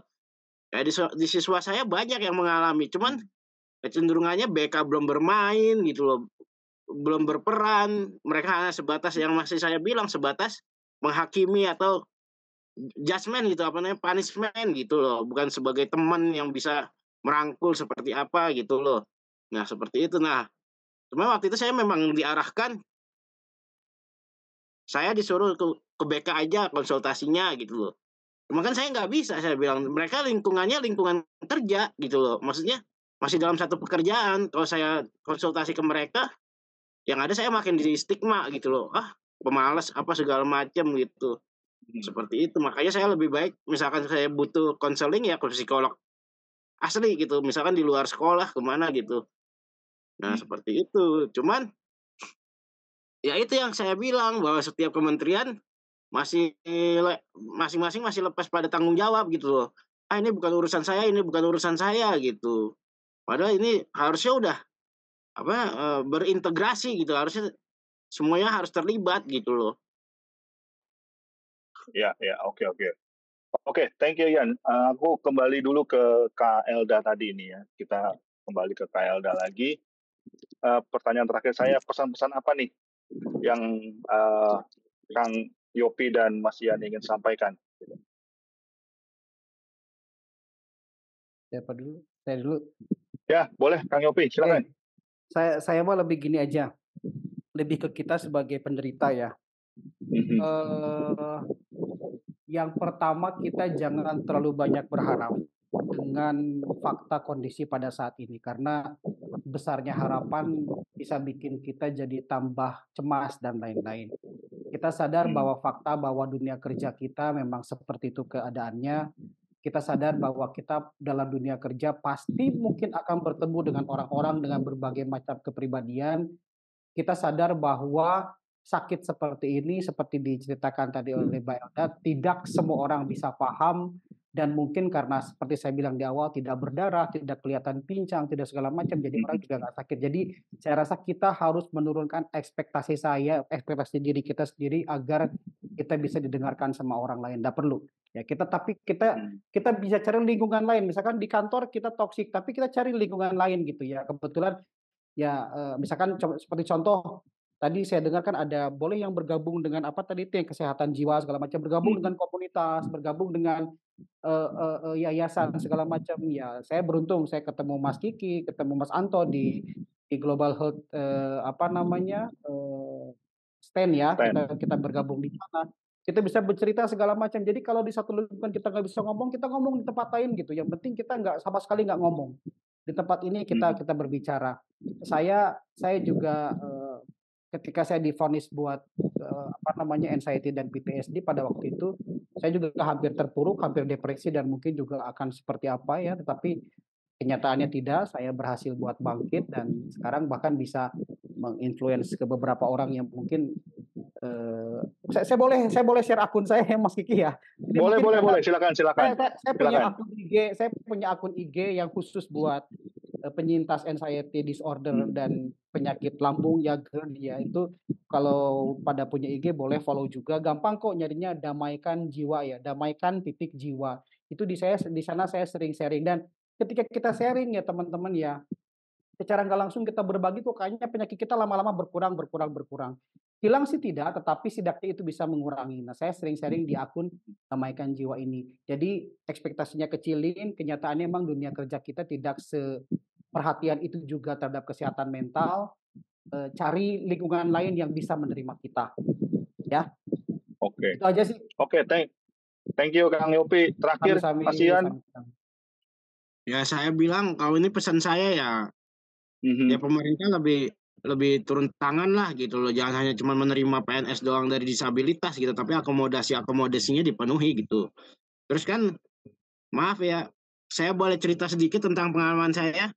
Kayak di siswa saya banyak yang mengalami, cuman kecenderungannya BK belum bermain gitu loh. Belum berperan, mereka hanya sebatas yang masih saya bilang, sebatas menghakimi atau judgement gitu, apa namanya, punishment gitu loh, bukan sebagai teman yang bisa merangkul seperti apa gitu loh. Nah, seperti itu. Nah, cuma waktu itu saya memang diarahkan, saya disuruh ke BK aja konsultasinya gitu loh. Cuma kan saya nggak bisa, saya bilang, mereka lingkungannya lingkungan kerja gitu loh, maksudnya masih dalam satu pekerjaan, kalau saya konsultasi ke mereka yang ada saya makin di stigma gitu loh, "Ah, pemalas," apa segala macam gitu. Seperti itu, makanya saya lebih baik misalkan saya butuh konseling ya ke psikolog asli gitu, misalkan di luar sekolah kemana gitu. Nah, seperti itu. Cuman, ya itu yang saya bilang bahwa setiap kementerian masih masing-masing masih lepas pada tanggung jawab gitu loh. "Ah, ini bukan urusan saya, ini bukan urusan saya," gitu. Padahal ini harusnya udah apa, berintegrasi gitu, harusnya semuanya harus terlibat gitu loh. Ya, ya, oke, oke. Oke, thank you Ian. Aku kembali dulu ke Kak Elda tadi ini ya. Kita kembali ke Kak Elda lagi. Pertanyaan terakhir saya, pesan-pesan apa nih yang Kang Yopi dan Mas Ian ingin sampaikan? Siapa dulu? Saya dulu. Ya, boleh Kang Yopi, silakan. Saya mah lebih gini aja, lebih ke kita sebagai penderita ya. Mhm. Eee, yang pertama kita jangan terlalu banyak berharap dengan fakta kondisi pada saat ini, karena besarnya harapan bisa bikin kita jadi tambah cemas dan lain-lain. Kita sadar Mhm. bahwa fakta bahwa dunia kerja kita memang seperti itu keadaannya, kita sadar bahwa kita dalam dunia kerja pasti mungkin akan bertemu dengan orang-orang dengan berbagai macam kepribadian. Kita sadar bahwa sakit seperti ini, seperti diceritakan tadi oleh Mbak Elda, tidak semua orang bisa paham, dan mungkin karena seperti saya bilang di awal, tidak berdarah, tidak kelihatan pincang, tidak segala macam, jadi orang juga nggak sakit. Jadi saya rasa kita harus menurunkan ekspektasi diri kita sendiri agar kita bisa didengarkan sama orang lain. Nggak perlu. Ya, tapi kita bisa cari lingkungan lain. Misalkan di kantor kita toksik, tapi kita cari lingkungan lain gitu ya. Kebetulan ya, misalkan seperti contoh, tadi saya dengar kan ada boleh yang bergabung dengan apa tadi itu yang kesehatan jiwa segala macam, bergabung dengan komunitas, bergabung dengan, yayasan segala macam. Ya saya beruntung saya ketemu Mas Kiki, ketemu Mas Anto di Global Health, apa namanya, stand ya, kita bergabung di sana. Kita bisa bercerita segala macam. Jadi kalau di satu lingkungan kita nggak bisa ngomong, kita ngomong di tempat lain gitu. Yang penting kita nggak sama sekali nggak ngomong. Di tempat ini kita berbicara. Saya juga, ketika saya divonis buat, apa namanya, anxiety dan PTSD pada waktu itu, saya juga hampir terpuruk, hampir depresi dan mungkin juga akan seperti apa ya, tetapi kenyataannya tidak, saya berhasil buat bangkit dan sekarang bahkan bisa menginfluence ke beberapa orang yang mungkin, saya boleh share akun saya ya Mas Kiki ya? Ini Boleh, silakan. Saya punya akun IG yang khusus buat penyintas anxiety disorder dan penyakit lambung ya GERD ya, itu kalau pada punya IG boleh follow juga, gampang kok nyarinya Damaikan Jiwa ya, Damaikan titik Jiwa. Itu di sana saya sering sharing, dan ketika kita sharing ya teman-teman ya, secara nggak langsung kita berbagi kok kayaknya penyakit kita lama-lama berkurang. Hilang sih tidak, tetapi setidaknya itu bisa mengurangi. Nah, saya sering sharing di akun Damaikan Jiwa ini. Jadi ekspektasinya kecilin, kenyataannya memang dunia kerja kita tidak seperhatian itu juga terhadap kesehatan mental. Cari lingkungan lain yang bisa menerima kita. Ya. Oke. Itu aja sih. Oke, thank you Kang Yopi. Terakhir, Mas Ian. Ya saya bilang kalau ini pesan saya ya, ya pemerintah lebih turun tangan lah gitu loh, jangan hanya cuma menerima PNS doang dari disabilitas gitu, tapi akomodasinya dipenuhi gitu. Terus kan, maaf ya, saya boleh cerita sedikit tentang pengalaman saya?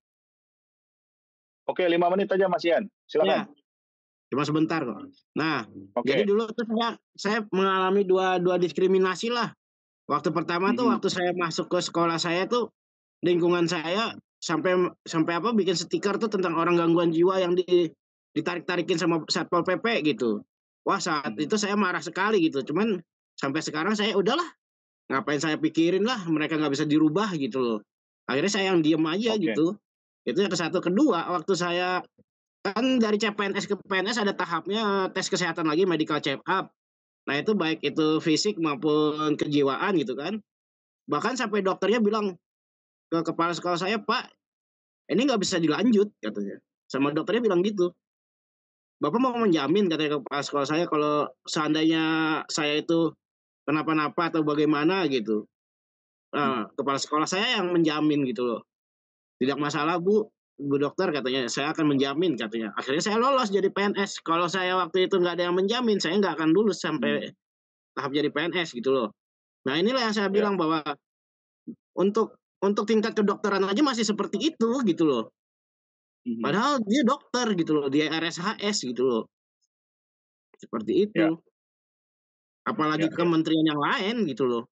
Oke, 5 menit aja Mas Ian, silakan. Ya, cuma sebentar kok. Nah, jadi dulu tuh saya mengalami dua diskriminasi lah. Waktu pertama tuh waktu saya masuk ke sekolah saya tuh, lingkungan saya sampai apa bikin stiker tuh tentang orang gangguan jiwa yang ditarik-tarikin sama Satpol PP gitu. Wah, saat itu saya marah sekali gitu. Cuman sampai sekarang saya udahlah, ngapain saya pikirin lah, mereka nggak bisa dirubah gitu loh. Akhirnya saya yang diem aja gitu. Itu yang satu. Kedua, waktu saya kan dari CPNS ke PNS ada tahapnya tes kesehatan lagi, medical check up. Nah itu baik itu fisik maupun kejiwaan gitu kan. Bahkan sampai dokternya bilang ke kepala sekolah saya, Pak, ini nggak bisa dilanjut katanya. Sama dokternya bilang gitu. Bapak mau menjamin katanya ke kepala sekolah saya kalau seandainya saya itu kenapa-napa atau bagaimana gitu. Nah, kepala sekolah saya yang menjamin gitu loh. Tidak masalah Bu dokter katanya, saya akan menjamin katanya. Akhirnya saya lolos jadi PNS. Kalau saya waktu itu nggak ada yang menjamin, saya nggak akan lulus sampai tahap jadi PNS gitu loh. Nah inilah yang saya bilang bahwa untuk tingkat kedokteran aja masih seperti itu gitu loh. Padahal dia dokter gitu loh, dia RSHS gitu loh. Seperti itu. Apalagi kementerian yang lain gitu loh.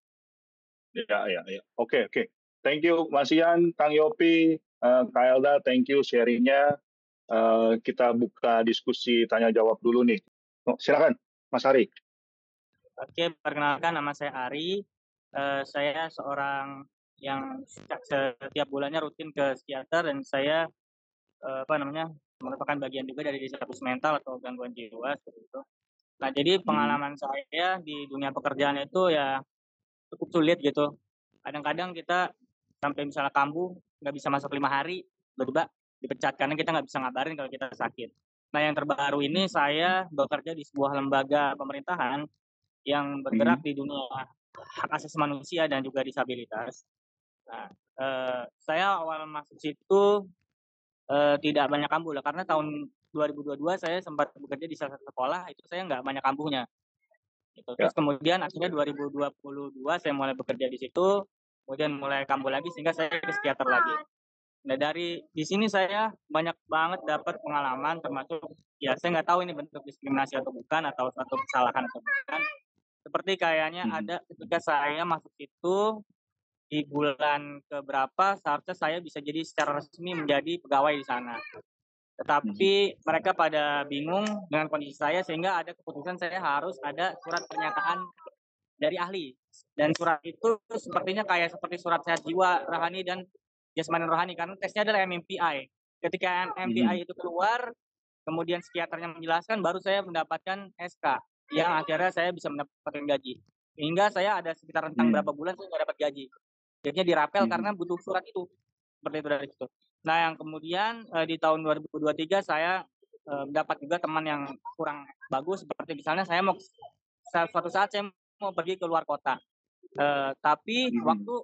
Ya. Oke. Thank you Mas Ian, Kang Yopi, Kak Elda, thank you sharingnya. Kita buka diskusi tanya jawab dulu nih. Silakan Mas Ari. Oke, perkenalkan nama saya Ari. Saya seorang yang setiap bulannya rutin ke psikiater, dan saya merupakan bagian juga dari disabilitas mental atau gangguan jiwa seperti itu. Nah, jadi pengalaman saya di dunia pekerjaan itu ya cukup sulit gitu. Kadang-kadang kita sampai misalnya kambuh nggak bisa masuk 5 hari, tiba-tiba dipecat karena kita nggak bisa ngabarin kalau kita sakit. Nah, yang terbaru ini saya bekerja di sebuah lembaga pemerintahan yang bergerak di dunia hak asasi manusia dan juga disabilitas. Nah, saya awal masuk situ tidak banyak kambuh lah, karena tahun 2022 saya sempat bekerja di salah satu sekolah, itu saya nggak banyak kambuhnya. Gitu. Terus kemudian akhirnya 2022 saya mulai bekerja di situ, kemudian mulai kambuh lagi sehingga saya ke psikiater lagi. Nah dari di sini saya banyak banget dapat pengalaman, termasuk ya saya nggak tahu ini bentuk diskriminasi atau bukan, atau suatu kesalahan atau bukan. Seperti kayaknya ada ketika saya masuk itu di bulan keberapa seharusnya saya bisa jadi secara resmi menjadi pegawai di sana. Tetapi mereka pada bingung dengan kondisi saya sehingga ada keputusan saya harus ada surat pernyataan dari ahli. Dan surat itu sepertinya kayak seperti surat sehat jiwa, rohani, dan jasmani rohani karena tesnya adalah MMPI. Ketika MMPI itu keluar, kemudian psikiaternya menjelaskan, baru saya mendapatkan SK yang akhirnya saya bisa mendapatkan gaji. Hingga saya ada sekitar rentang berapa bulan saya nggak dapat gaji. Jadinya dirapel karena butuh surat itu. Seperti itu dari situ. Nah, yang kemudian di tahun 2023 saya mendapat juga teman yang kurang bagus, seperti misalnya saya mau suatu saat saya mau pergi ke luar kota. Tapi waktu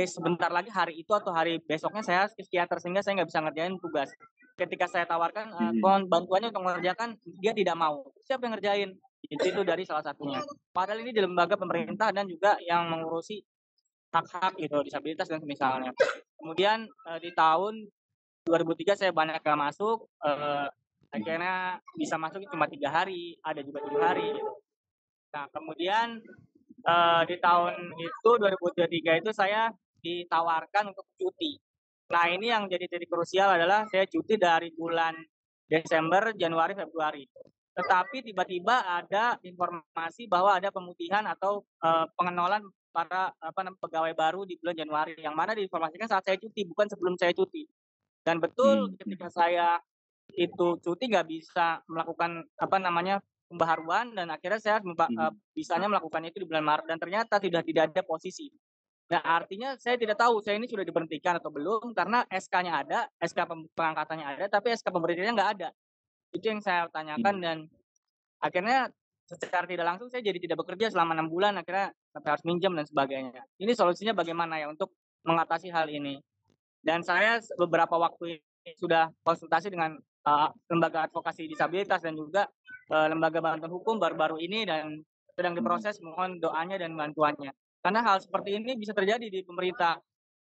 sebentar lagi hari itu atau hari besoknya saya ke psikiater sehingga saya nggak bisa ngerjain tugas. Ketika saya tawarkan bantuannya untuk mengerjakan, dia tidak mau. Siapa yang ngerjain? Itu dari salah satunya. Padahal ini di lembaga pemerintah dan juga yang mengurusi hak-hak gitu, disabilitas dan misalnya. Kemudian di tahun 2003 saya banyak gak masuk, akhirnya bisa masuk cuma 3 hari, ada juga 7 hari gitu. Nah kemudian di tahun itu 2023 itu saya ditawarkan untuk cuti. Nah ini yang jadi titik krusial adalah saya cuti dari bulan Desember, Januari, Februari. Tetapi tiba-tiba ada informasi bahwa ada pemutihan atau pengenolan para pegawai baru di bulan Januari, yang mana diinformasikan saat saya cuti, bukan sebelum saya cuti. Dan betul ketika saya itu cuti nggak bisa melakukan pembaharuan, dan akhirnya saya bisanya melakukan itu di bulan Maret, dan ternyata tidak ada posisi. Nah artinya saya tidak tahu saya ini sudah diberhentikan atau belum, karena SK-nya ada, SK pengangkatannya ada, tapi SK pemberhentiannya nggak ada. Itu yang saya tanyakan, dan akhirnya secara tidak langsung saya jadi tidak bekerja selama 6 bulan, akhirnya harus minjem dan sebagainya. Ini solusinya bagaimana ya untuk mengatasi hal ini? Dan saya beberapa waktu ini sudah konsultasi dengan lembaga advokasi disabilitas dan juga lembaga bantuan hukum baru-baru ini, dan sedang diproses, mohon doanya dan bantuannya. Karena hal seperti ini bisa terjadi di pemerintah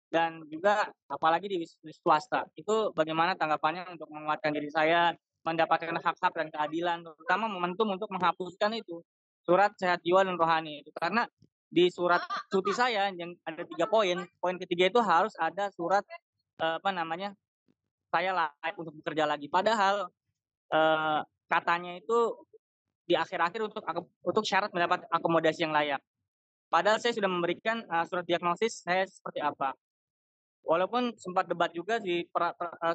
dan juga apalagi di swasta. Itu bagaimana tanggapannya untuk menguatkan diri saya, mendapatkan hak-hak dan keadilan, terutama momentum untuk menghapuskan itu surat sehat jiwa dan rohani itu. Karena di surat cuti saya yang ada 3 poin, poin ketiga itu harus ada surat saya layak untuk bekerja lagi. Padahal katanya itu di akhir-akhir untuk syarat mendapat akomodasi yang layak. Padahal saya sudah memberikan surat diagnosis saya seperti apa. Walaupun sempat debat juga di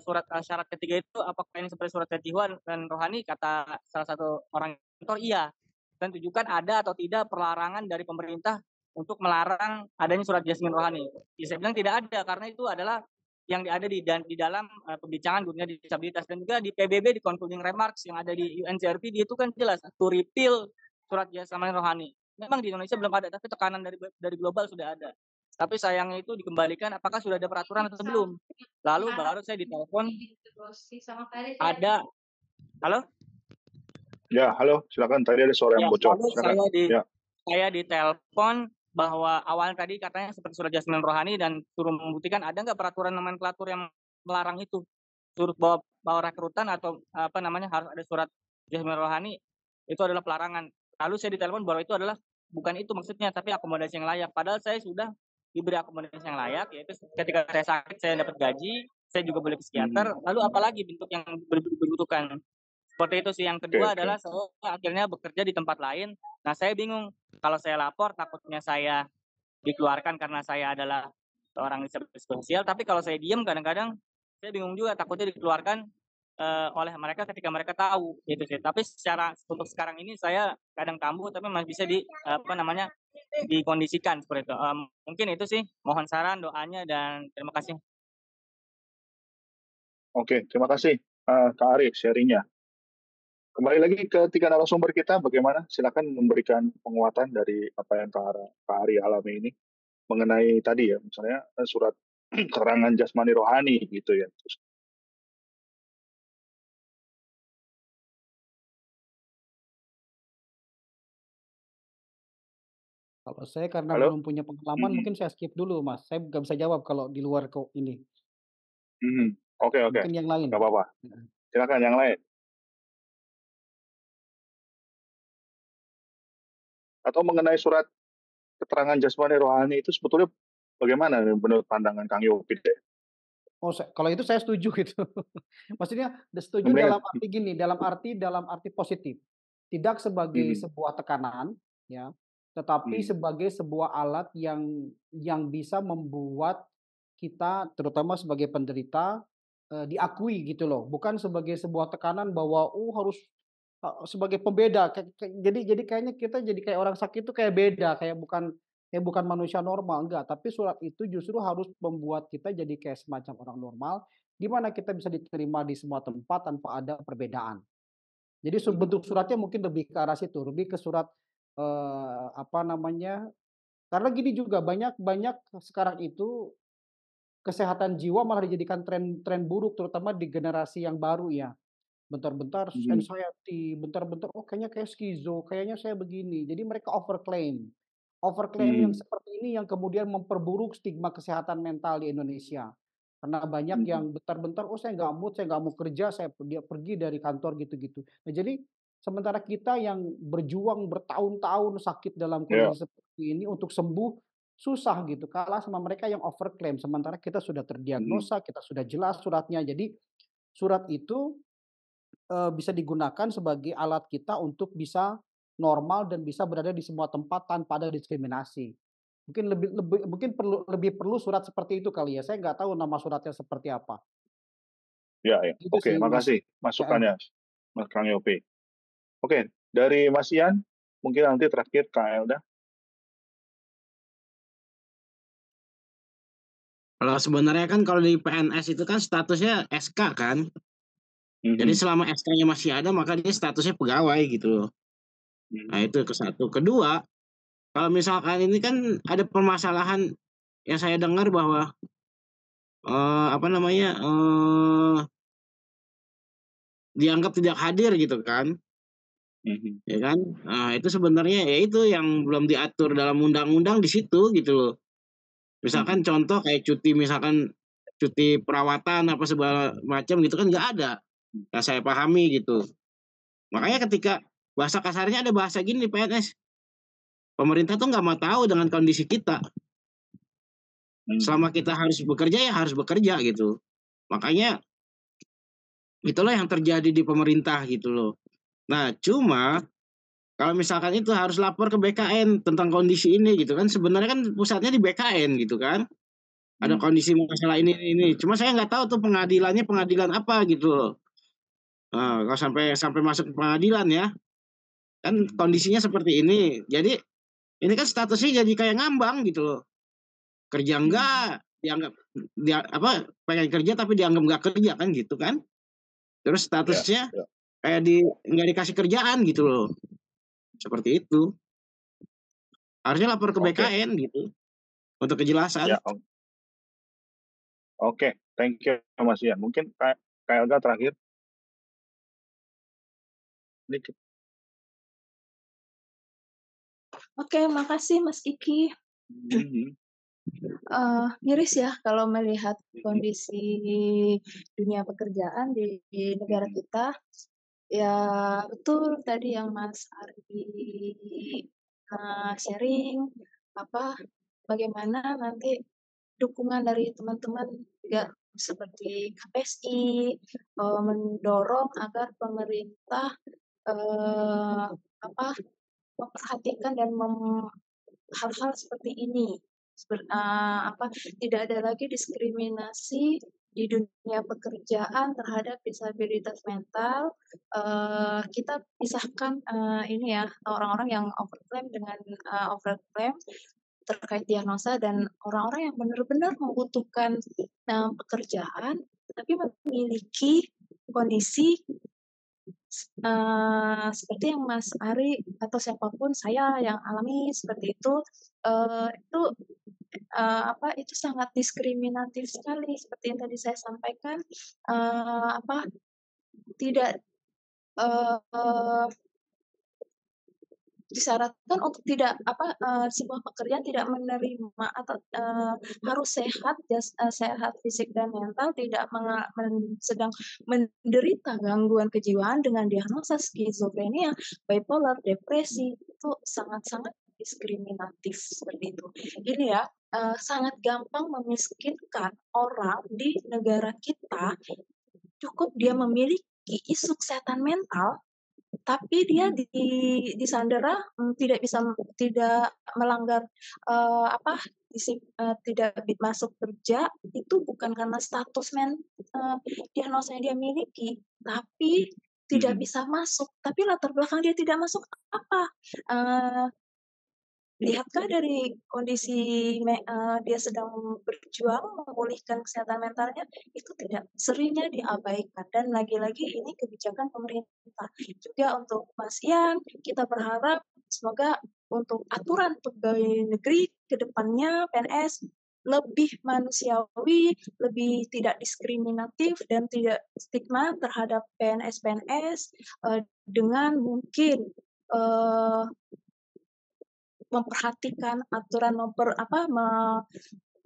surat syarat ketiga itu, apakah ini seperti surat sehat jiwa dan rohani, kata salah satu orang kantor iya. Dan tunjukkan ada atau tidak perlarangan dari pemerintah untuk melarang adanya surat jasmin rohani. Ya, saya bilang tidak ada, karena itu adalah yang ada di dalam pembicaraan dunia disabilitas, dan juga di PBB di concluding remarks yang ada di UNCRPD itu kan jelas to repeal surat jasmin rohani. Memang di Indonesia belum ada, tapi tekanan dari global sudah ada. Tapi sayangnya itu dikembalikan apakah sudah ada peraturan atau belum. Lalu baru saya ditelepon ada. Halo? Ya, halo, silakan. Tadi ada suara yang bocor. Saya ditelepon bahwa awalnya tadi katanya seperti surat jasmin rohani, dan suruh membuktikan ada nggak peraturan nomenklatur yang melarang itu. Suruh bawa rekrutan atau harus ada surat jasmin rohani, itu adalah pelarangan. Lalu saya ditelepon bahwa itu adalah bukan itu maksudnya, tapi akomodasi yang layak. Padahal saya sudah diberi akomodasi yang layak, yaitu ketika saya sakit saya dapat gaji, saya juga boleh ke psikiater. Lalu apalagi bentuk yang dibutuhkan? Seperti itu sih. Yang kedua adalah saya akhirnya bekerja di tempat lain. Nah saya bingung, kalau saya lapor takutnya saya dikeluarkan karena saya adalah seorang disabilitas sosial, tapi kalau saya diam kadang-kadang saya bingung juga, takutnya dikeluarkan oleh mereka ketika mereka tahu gitu sih. Tapi untuk sekarang ini saya kadang kambuh, tapi masih bisa dikondisikan seperti itu. Mungkin itu sih, mohon saran doanya dan terima kasih. Oke, terima kasih Kak Ari sharingnya. Kembali lagi ke 3 narasumber kita, bagaimana? Silakan memberikan penguatan dari apa yang Kak Ari alami ini mengenai tadi ya, misalnya surat keterangan jasmani rohani gitu ya. Kalau saya karena Halo? belum punya pengalaman Mhm, mungkin saya skip dulu, Mas. Saya nggak bisa jawab kalau di luar ini. mhm. Oke, oke, Mungkin yang lain. nggak apa-apa. Heeh. Silakan yang lain. Atau mengenai surat keterangan jasmani rohani itu sebetulnya bagaimana nih menurut pandangan Kang Yopi deh? Oh, kalau itu saya setuju gitu. Maksudnya setuju Mendingan dalam arti gini, dalam arti positif. Tidak sebagai mhm, sebuah tekanan ya, tetapi mhm, sebagai sebuah alat yang bisa membuat kita terutama sebagai penderita, diakui gitu loh. Bukan sebagai sebuah tekanan bahwa, harus, sebagai pembeda jadi kayaknya kita jadi kayak orang sakit itu kayak beda, kayak bukan manusia normal, enggak. Tapi surat itu justru harus membuat kita jadi kayak semacam orang normal, di mana kita bisa diterima di semua tempat tanpa ada perbedaan. Jadi bentuk suratnya mungkin lebih ke arah situ, lebih ke surat, apa namanya, karena gini juga banyak banyak sekarang itu kesehatan jiwa malah dijadikan tren buruk terutama di generasi yang baru ya. Bentar-bentar mhm, anxiety, bentar-bentar, "Oh kayaknya kayak skizo, kayaknya saya begini." Jadi mereka overclaim. Overclaim yang mhm, seperti ini yang kemudian memperburuk stigma kesehatan mental di Indonesia. Karena banyak mhm, yang bentar-bentar, "Oh saya nggak mood, saya nggak mau kerja, dia pergi dari kantor," gitu-gitu. Nah jadi, sementara kita yang berjuang bertahun-tahun sakit dalam iya, kondisi seperti ini untuk sembuh, susah gitu, kalah sama mereka yang overclaim. Sementara kita sudah mhm, terdiagnosa, kita sudah jelas suratnya. Jadi, surat itu bisa digunakan sebagai alat kita untuk bisa normal dan bisa berada di semua tempat tanpa ada diskriminasi. Mungkin perlu surat seperti itu kali ya, saya nggak tahu nama suratnya seperti apa. iya, iya. Gitu Oke, sih Mas. makasih Heeh. masukannya Mas Kang Yopi. Oke, dari Mas Ian, mungkin nanti terakhir Kak Elda. Kalau sebenarnya kan kalau di PNS itu kan statusnya SK kan. Jadi Mhm, selama SK-nya masih ada maka dia statusnya pegawai gitu loh. Nah mhm, itu ke satu. Kedua, kalau misalkan ini kan ada permasalahan yang saya dengar bahwa apa namanya dianggap tidak hadir gitu kan, mhm, ya kan? Nah itu sebenarnya ya itu yang belum diatur dalam undang-undang di situ gitu loh. Misalkan mhm, contoh kayak cuti misalkan cuti perawatan apa segala macam gitu kan nggak ada. Yang saya pahami gitu. mhm, Makanya ketika bahasa kasarnya ada bahasa gini di PNS, pemerintah tuh nggak mau tahu dengan kondisi kita. mhm, Selama kita harus bekerja ya harus bekerja gitu. Makanya itulah yang terjadi di pemerintah gitu loh. Nah, cuma kalau misalkan itu harus lapor ke BKN tentang kondisi ini gitu kan, sebenarnya kan pusatnya di BKN gitu kan. Ada mhm, kondisi masalah ini. Cuma saya nggak tahu tuh pengadilannya pengadilan apa gitu loh. Nah, kalau sampai sampai masuk ke pengadilan ya, kan mhm, kondisinya seperti ini. Jadi ini kan statusnya jadi kayak ngambang gitu loh. Kerja mhm. enggak, dianggap dia apa pengen kerja tapi dianggap nggak kerja kan gitu kan. Terus Ya, statusnya ya. kayak nggak dikasih kerjaan gitu loh. Seperti itu. Harusnya lapor ke Oke, BKN gitu untuk kejelasan. ya, oke. Thank you Mas Ian. Mungkin Kak Elga terakhir. Ini Oke, makasih Mas Iki. mhm, Miris ya kalau melihat mhm, kondisi dunia pekerjaan di negara mhm, kita. Ya betul tadi yang Mas Ardi, sharing, apa, bagaimana nanti dukungan dari teman-teman juga seperti KPSI, mendorong agar pemerintah, eee, apa, memperhatikan dan hal-hal seperti ini, tidak ada lagi diskriminasi di dunia pekerjaan terhadap disabilitas mental. Kita pisahkan, ini ya, orang-orang yang overclaim dengan, overclaim terkait diagnosa dan orang-orang yang benar-benar membutuhkan, pekerjaan, tapi memiliki kondisi seperti yang Mas Ari atau siapapun saya yang alami seperti itu, itu sangat diskriminatif sekali seperti yang tadi saya sampaikan, apa, tidak, eee disyaratkan untuk tidak sebuah pekerjaan tidak menerima atau harus sehat sehat fisik dan mental, tidak sedang menderita gangguan kejiwaan dengan diagnosa skizofrenia, bipolar, depresi, itu sangat-sangat diskriminatif seperti itu. Ini ya, sangat gampang memiskinkan orang di negara kita. Cukup dia memiliki isu kesehatan mental, tapi dia disandera tidak melanggar tidak masuk kerja, itu bukan karena status diagnosa yang dia miliki, tapi tidak bisa masuk. Tapi latar belakang dia tidak masuk apa? Lihatkah dari kondisi dia sedang berjuang memulihkan kesehatan mentalnya, itu tidak seringnya diabaikan, dan lagi-lagi ini kebijakan pemerintah. Juga untuk Mas Ian, kita berharap semoga untuk aturan pegawai negeri ke depannya PNS lebih manusiawi, lebih tidak diskriminatif dan tidak stigma terhadap PNS-PNS, dengan mungkin memperhatikan aturan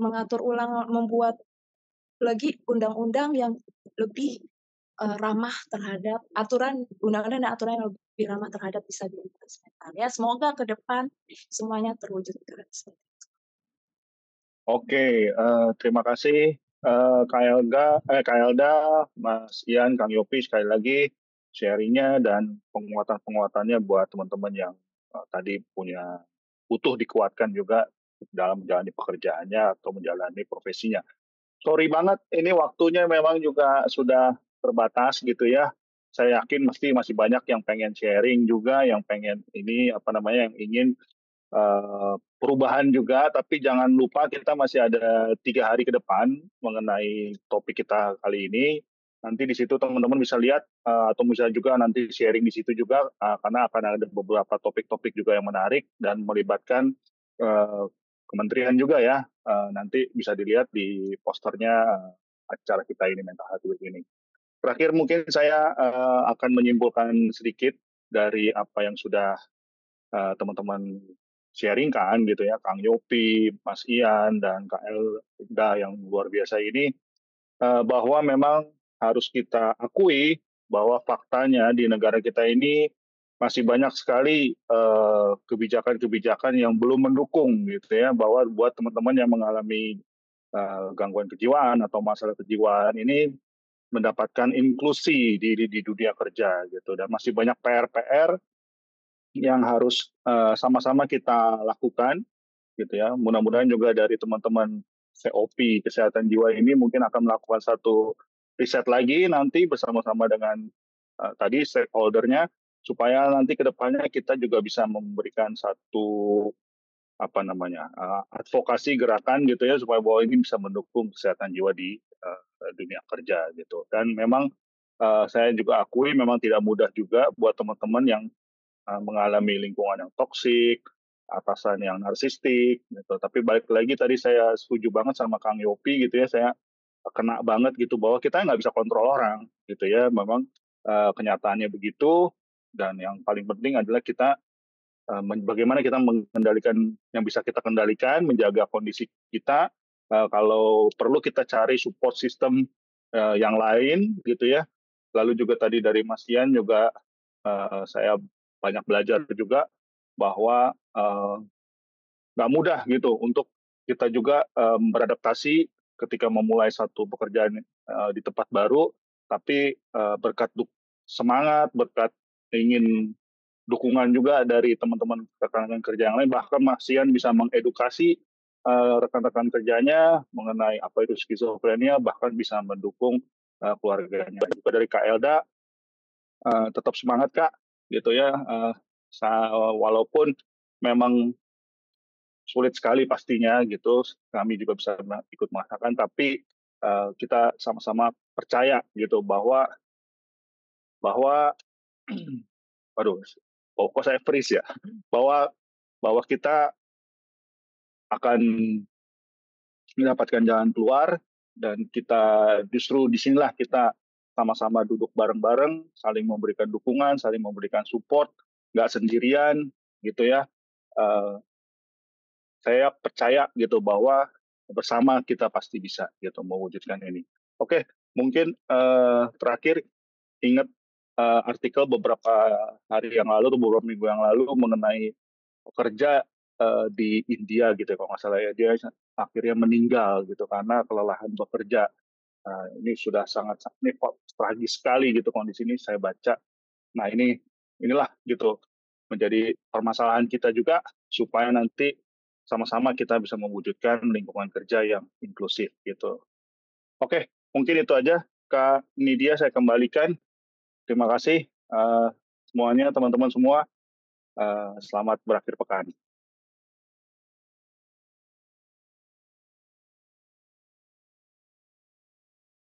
mengatur ulang, membuat lagi undang-undang yang lebih ramah terhadap undang-undang dan aturan yang lebih ramah terhadap disabilitas mental. Ya, semoga ke depan semuanya terwujudkan. Oke, terima kasih Kak Elda, Mas Ian, Kang Yopi sekali lagi sharingnya dan penguatannya buat teman-teman yang tadi butuh dikuatkan juga dalam menjalani pekerjaannya atau menjalani profesinya. Sorry banget, ini waktunya memang juga sudah terbatas gitu ya. Saya yakin masih banyak yang pengen sharing juga, yang pengen yang ingin perubahan juga, tapi jangan lupa kita masih ada 3 hari ke depan mengenai topik kita kali ini. Nanti di situ teman-teman bisa lihat atau bisa juga nanti sharing di situ juga karena akan ada beberapa topik-topik juga yang menarik dan melibatkan kementerian juga ya. Nanti bisa dilihat di posternya acara kita ini Mental Health Week ini. Terakhir mungkin saya akan menyimpulkan sedikit dari apa yang sudah teman-teman sharingkan gitu ya, Kang Yopi, Mas Ian, dan Kak Elda yang luar biasa ini, bahwa memang harus kita akui bahwa faktanya di negara kita ini masih banyak sekali kebijakan-kebijakan yang belum mendukung gitu ya, bahwa buat teman-teman yang mengalami gangguan kejiwaan atau masalah kejiwaan ini mendapatkan inklusi di dunia kerja gitu, dan masih banyak PR-PR yang harus sama-sama kita lakukan gitu ya. Mudah-mudahan juga dari teman-teman COP kesehatan jiwa ini mungkin akan melakukan satu riset lagi nanti bersama-sama dengan tadi stakeholder-nya supaya nanti ke depannya kita juga bisa memberikan satu advokasi gerakan gitu ya supaya bahwa ini bisa mendukung kesehatan jiwa di dunia kerja gitu. Dan memang saya juga akui memang tidak mudah juga buat teman-teman yang mengalami lingkungan yang toksik, atasan yang narsistik, gitu. Tapi balik lagi tadi saya setuju banget sama Kang Yopi gitu ya, saya kena banget gitu bahwa kita nggak bisa kontrol orang gitu ya, memang kenyataannya begitu, dan yang paling penting adalah kita bagaimana kita mengendalikan yang bisa kita kendalikan, menjaga kondisi kita, kalau perlu kita cari support system yang lain gitu ya. Lalu juga tadi dari Mas Ian juga saya banyak belajar juga bahwa nggak mudah gitu untuk kita juga beradaptasi ketika memulai satu pekerjaan di tempat baru, tapi berkat semangat, berkat ingin dukungan juga dari teman-teman rekan-rekan kerja yang lain, bahkan Mas Ian bisa mengedukasi rekan-rekan kerjanya mengenai apa itu skizofrenia, bahkan bisa mendukung keluarganya. Juga dari Kak Elda, tetap semangat Kak, gitu ya. Walaupun memang sulit sekali pastinya gitu, kami juga bisa ikut merasakan, tapi kita sama-sama percaya gitu bahwa aduh, kok saya freeze ya, bahwa kita akan mendapatkan jalan keluar, dan kita justru disinilah kita sama-sama duduk bareng-bareng, saling memberikan dukungan, saling memberikan support, nggak sendirian, gitu ya. Eh, saya percaya gitu bahwa bersama kita pasti bisa gitu mewujudkan ini. Oke, mungkin terakhir ingat artikel beberapa hari yang lalu atau beberapa minggu yang lalu mengenai pekerja di India gitu kalau nggak salah ya, dia akhirnya meninggal gitu karena kelelahan bekerja. Ini sudah sangat ini kok tragis sekali gitu kondisi ini saya baca. Nah inilah gitu menjadi permasalahan kita juga supaya nanti sama-sama kita bisa mewujudkan lingkungan kerja yang inklusif gitu. Oke, mungkin itu aja Kak Nidia, saya kembalikan. Terima kasih semuanya teman-teman semua. Selamat berakhir pekan.